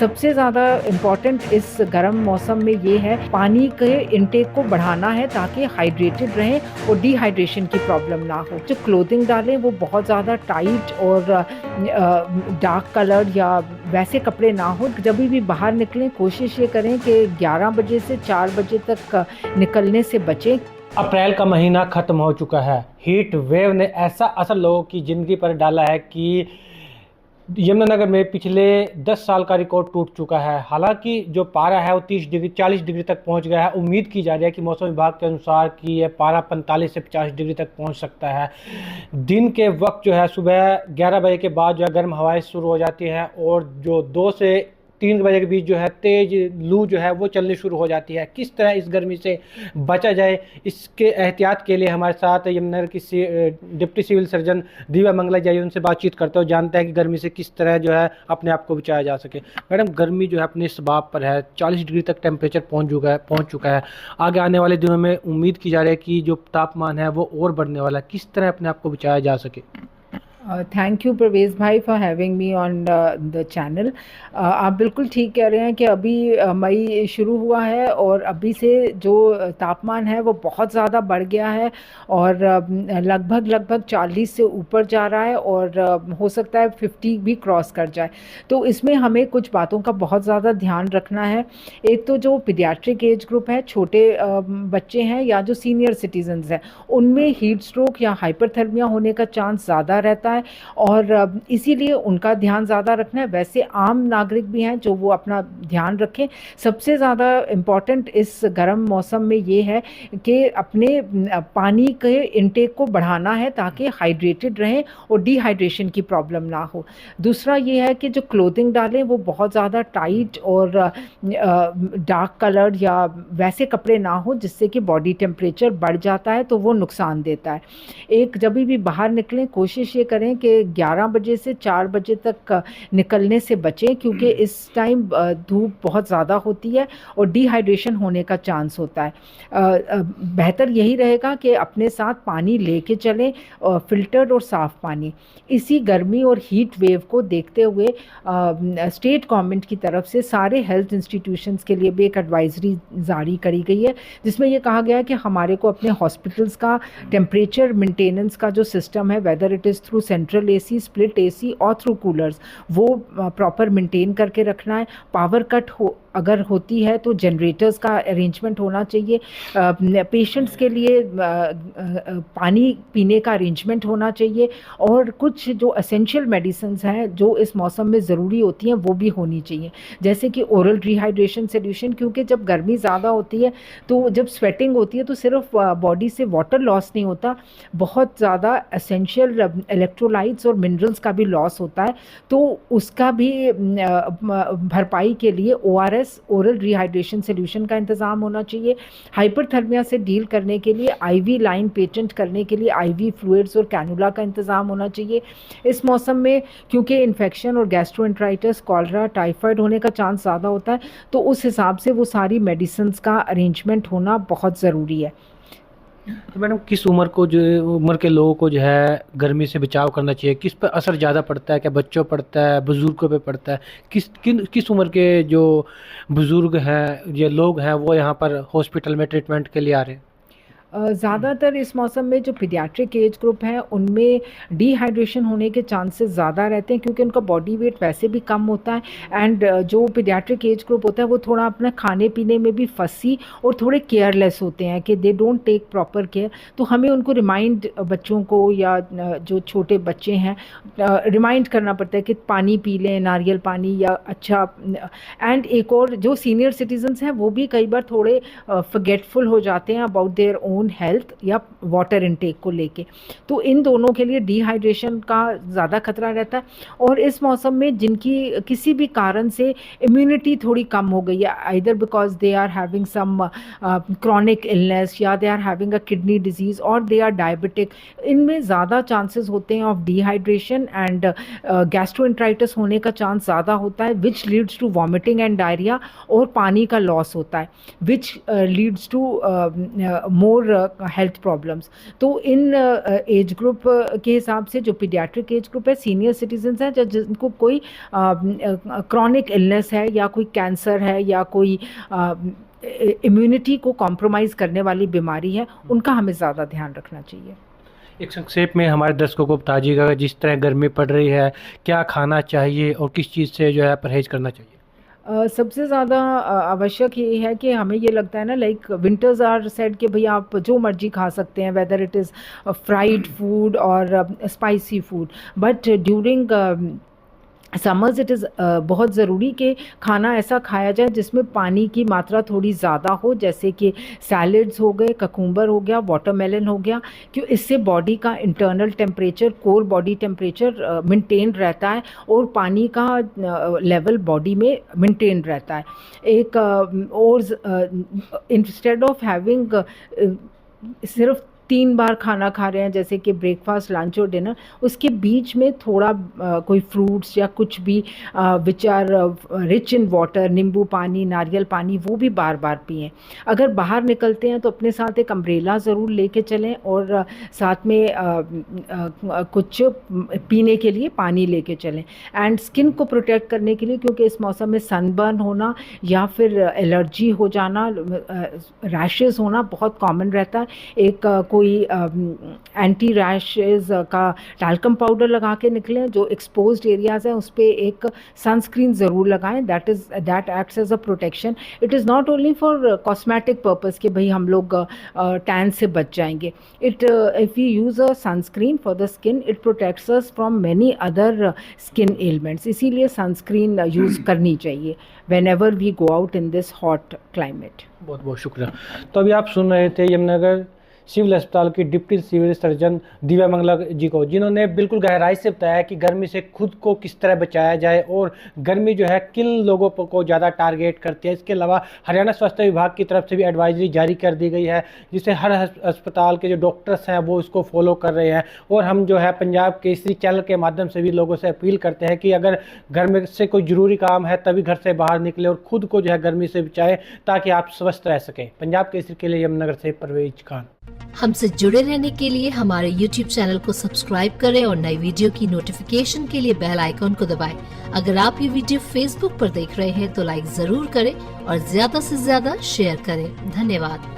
सबसे ज़्यादा इम्पॉर्टेंट इस गर्म मौसम में ये है पानी के इंटेक को बढ़ाना है ताकि हाइड्रेटेड रहें और डिहाइड्रेशन की प्रॉब्लम ना हो। जो क्लोथिंग डालें वो बहुत ज़्यादा टाइट और डार्क कलर या वैसे कपड़े ना हो। जब भी बाहर निकलें कोशिश ये करें कि 11 बजे से 4 बजे तक निकलने से बचें। अप्रैल का महीना ख़त्म हो चुका है। हीट वेव ने ऐसा असर लोगों की ज़िंदगी पर डाला है कि यमुनानगर में पिछले 10 साल का रिकॉर्ड टूट चुका है। हालांकि जो पारा है वो 30 डिग्री 40 डिग्री तक पहुंच गया है। उम्मीद की जा रही है कि मौसम विभाग के अनुसार कि ये पारा 45 से 50 डिग्री तक पहुंच सकता है। दिन के वक्त जो है सुबह 11 बजे के बाद जो है गर्म हवाएं शुरू हो जाती हैं और जो 2 से 3 बजे के बीच जो है तेज लू जो है वो चलनी शुरू हो जाती है। किस तरह इस गर्मी से बचा जाए, इसके एहतियात के लिए हमारे साथ यमुनानगर की डिप्टी सिविल सर्जन दीवा मंगला जी, उनसे बातचीत करते हो जानते हैं कि गर्मी से किस तरह जो है अपने आप को बचाया जा सके। मैडम, गर्मी जो है अपने स्वभाव पर है, 40 डिग्री तक टेम्परेचर पहुँच चुका है। आगे आने वाले दिनों में उम्मीद की जा रही है कि जो तापमान है वो और बढ़ने वाला है। किस तरह अपने आप को बचाया जा सके? थैंक यू परवेज़ भाई for having me on the channel. आप बिल्कुल ठीक कह रहे हैं कि अभी मई शुरू हुआ है और अभी से जो तापमान है वो बहुत ज़्यादा बढ़ गया है और लगभग 40 से ऊपर जा रहा है और हो सकता है 50 भी क्रॉस कर जाए। तो इसमें हमें कुछ बातों का बहुत ज़्यादा ध्यान रखना है। एक तो जो पीडियाट्रिक एज ग्रुप है, छोटे बच्चे हैं या जो सीनियर सिटीजन्स हैं, उनमें हीट स्ट्रोक या हाइपरथर्मिया होने का चांस ज़्यादा रहता है और इसीलिए उनका ध्यान ज़्यादा रखना है। वैसे आम नागरिक भी हैं जो वो अपना ध्यान रखें। सबसे ज़्यादा इम्पॉर्टेंट इस गर्म मौसम में ये है कि अपने पानी के इंटेक को बढ़ाना है ताकि हाइड्रेटेड रहें और डिहाइड्रेशन की प्रॉब्लम ना हो। दूसरा ये है कि जो क्लोथिंग डालें वो बहुत ज़्यादा टाइट और डार्क कलर या वैसे कपड़े ना हो जिससे कि बॉडी टेम्परेचर बढ़ जाता है तो वो नुकसान देता है। जब भी बाहर निकलें कोशिश ये करें कि 11 बजे से 4 बजे तक निकलने से बचें क्योंकि इस टाइम धूप बहुत ज़्यादा होती है और डिहाइड्रेशन होने का चांस होता है। बेहतर यही रहेगा कि अपने साथ पानी लेके चलें, फ़िल्टर्ड और साफ़ पानी। इसी गर्मी और हीट वेव को देखते हुए स्टेट गवर्नमेंट की तरफ से सारे हेल्थ इंस्टीट्यूशंस के लिए भी एक एडवाइजरी जारी करी गई है जिसमें ये कहा गया है कि हमारे को अपने हॉस्पिटल्स का टेम्परेचर मेंटेनेंस का जो सिस्टम है, weather it is through central AC, split AC और थ्रू कूलर्स, वो प्रॉपर मेंटेन करके रखना है। पावर कट अगर होती है तो जनरेटर्स का अरेंजमेंट होना चाहिए। पेशेंट्स के लिए पानी पीने का अरेंजमेंट होना चाहिए और कुछ जो एसेंशियल मेडिसिन्स हैं जो इस मौसम में ज़रूरी होती हैं वो भी होनी चाहिए, जैसे कि ओरल डिहाइड्रेशन सोल्यूशन। क्योंकि जब गर्मी ज़्यादा होती है तो जब स्वेटिंग होती है तो सिर्फ बॉडी से वाटर लॉस नहीं होता, बहुत ज़्यादा एसेंशियल इलेक्ट्रोलाइट्स और मिनरल्स का भी लॉस होता है। तो उसका भी भरपाई के लिए ORS, ओरल रिहाइड्रेशन सोल्यूशन का इंतज़ाम होना चाहिए। हाइपरथर्मिया से डील करने के लिए IV लाइन पेटेंट करने के लिए IV फ्लूइड्स और कैनुला का इंतज़ाम होना चाहिए। इस मौसम में क्योंकि इन्फेक्शन और गैस्ट्रोएंटराइटिस, कॉलरा, टाइफाइड होने का चांस ज़्यादा होता है तो उस हिसाब से वो सारी मेडिसिन्स का अरेंजमेंट होना बहुत ज़रूरी है। तो मैडम, किस उम्र के लोगों को जो है गर्मी से बचाव करना चाहिए? किस पर असर ज़्यादा पड़ता है? क्या बच्चों पड़ता है, बुज़ुर्गों पे पड़ता है? किस उम्र के जो बुज़ुर्ग हैं, ये लोग हैं, वो यहाँ पर हॉस्पिटल में ट्रीटमेंट के लिए आ रहे हैं? ज़्यादातर इस मौसम में जो पीडियाट्रिक एज ग्रुप है उनमें डिहाइड्रेशन होने के चांसेस ज़्यादा रहते हैं क्योंकि उनका बॉडी वेट वैसे भी कम होता है एंड जो पीडियाट्रिक एज ग्रुप होता है वो थोड़ा अपना खाने पीने में भी फसी और थोड़े केयरलेस होते हैं कि they don't take proper care. तो हमें उनको रिमाइंड, बच्चों को या जो छोटे बच्चे हैं, रिमाइंड करना पड़ता है कि पानी पी लें, नारियल पानी या अच्छा। एंड एक और जो सीनियर सिटीजन्स हैं वो भी कई बार थोड़े फॉरगेटफुल हो जाते हैं अबाउट देयर ओन हेल्थ या वाटर इनटेक को लेके। तो इन दोनों के लिए डिहाइड्रेशन का ज़्यादा खतरा रहता है और इस मौसम में जिनकी किसी भी कारण से इम्यूनिटी थोड़ी कम हो गई है, either because they are having some chronic illness या they are having a kidney disease और दे आर डायबिटिक, इनमें ज़्यादा चांसेस होते हैं ऑफ डिहाइड्रेशन एंड गैस्ट्रोएंटराइटिस होने का चांस ज़्यादा होता है which leads to vomiting and diarrhoea और पानी का लॉस होता है which leads to more more health problems. तो इन एज ग्रुप के हिसाब से जो पीडियाट्रिक एज ग्रुप है, सीनियर सिटीजन्स हैं, जिनको कोई क्रॉनिक इलनेस है या कोई कैंसर है या कोई इम्यूनिटी को कॉम्प्रोमाइज़ करने वाली बीमारी है, उनका हमें ज़्यादा ध्यान रखना चाहिए। एक संक्षेप में हमारे दर्शकों को बताइएगा, जिस तरह गर्मी पड़ रही है, क्या खाना चाहिए और किस चीज़ से जो है परहेज़ करना चाहिए? सबसे ज़्यादा आवश्यक ये है कि हमें ये लगता है ना, लाइक विंटर्स आर सेड कि भाई आप जो मर्जी खा सकते हैं, whether it is fried food और spicy food, but during summers it is बहुत ज़रूरी कि खाना ऐसा खाया जाए जिसमें पानी की मात्रा थोड़ी ज़्यादा हो, जैसे कि सैलड्स हो गए, ककूम्बर हो गया, वाटरमेलन हो गया, क्यों इससे बॉडी का internal temperature, core body temperature maintain रहता है और पानी का लेवल बॉडी में मेंटेन रहता है। एक और इंस्टेड ऑफ हैविंग सिर्फ 3 बार खाना खा रहे हैं, जैसे कि ब्रेकफास्ट, लंच और डिनर, उसके बीच में थोड़ा कोई फ्रूट्स या कुछ भी which are rich in water, नींबू पानी, नारियल पानी, वो भी बार बार पिएं। अगर बाहर निकलते हैं तो अपने साथ एक अम्ब्रेला ज़रूर लेके चलें और साथ में कुछ पीने के लिए पानी लेके चलें। एंड स्किन को प्रोटेक्ट करने के लिए, क्योंकि इस मौसम में सनबर्न होना या फिर एलर्जी हो जाना, रैशेस होना बहुत कॉमन रहता है। एक कोई एंटी रैशेस का टैल्कम पाउडर लगा के निकलें, जो एक्सपोज्ड एरियाज़ हैं उस पर एक सनस्क्रीन ज़रूर लगाएं, that acts as a protection. It is not only for cosmetic purpose कि भाई हम लोग टैन से बच जाएंगे। If you use a sunscreen for the skin, it protects us from many other skin elements, इसीलिए सनस्क्रीन यूज़ करनी चाहिए whenever we go out in this hot climate. बहुत बहुत शुक्रिया। तो अभी आप सुन रहे थे यमुनानगर सिविल अस्पताल की deputy civil surgeon Divya Mangla ji को, जिन्होंने बिल्कुल गहराई से बताया कि गर्मी से खुद को किस तरह बचाया जाए और गर्मी जो है किन लोगों को ज़्यादा टारगेट करती है। इसके अलावा हरियाणा स्वास्थ्य विभाग की तरफ से भी एडवाइजरी जारी कर दी गई है, जिसे हर अस्पताल के जो डॉक्टर्स हैं वो इसको फॉलो कर रहे हैं। और हम जो है पंजाब केसरी चैनल के माध्यम से भी लोगों से अपील करते हैं कि अगर घर में से कोई ज़रूरी काम है तभी घर से बाहर निकले और खुद को जो है गर्मी से बचाए, ताकि आप स्वस्थ रह सकें। पंजाब केसरी के लिए यमुनानगर से परवेज खान। हमसे जुड़े रहने के लिए हमारे YouTube चैनल को सब्सक्राइब करें और नई वीडियो की नोटिफिकेशन के लिए बेल आइकॉन को दबाएं। अगर आप ये वीडियो Facebook पर देख रहे हैं तो लाइक जरूर करें और ज्यादा से ज्यादा शेयर करें। धन्यवाद।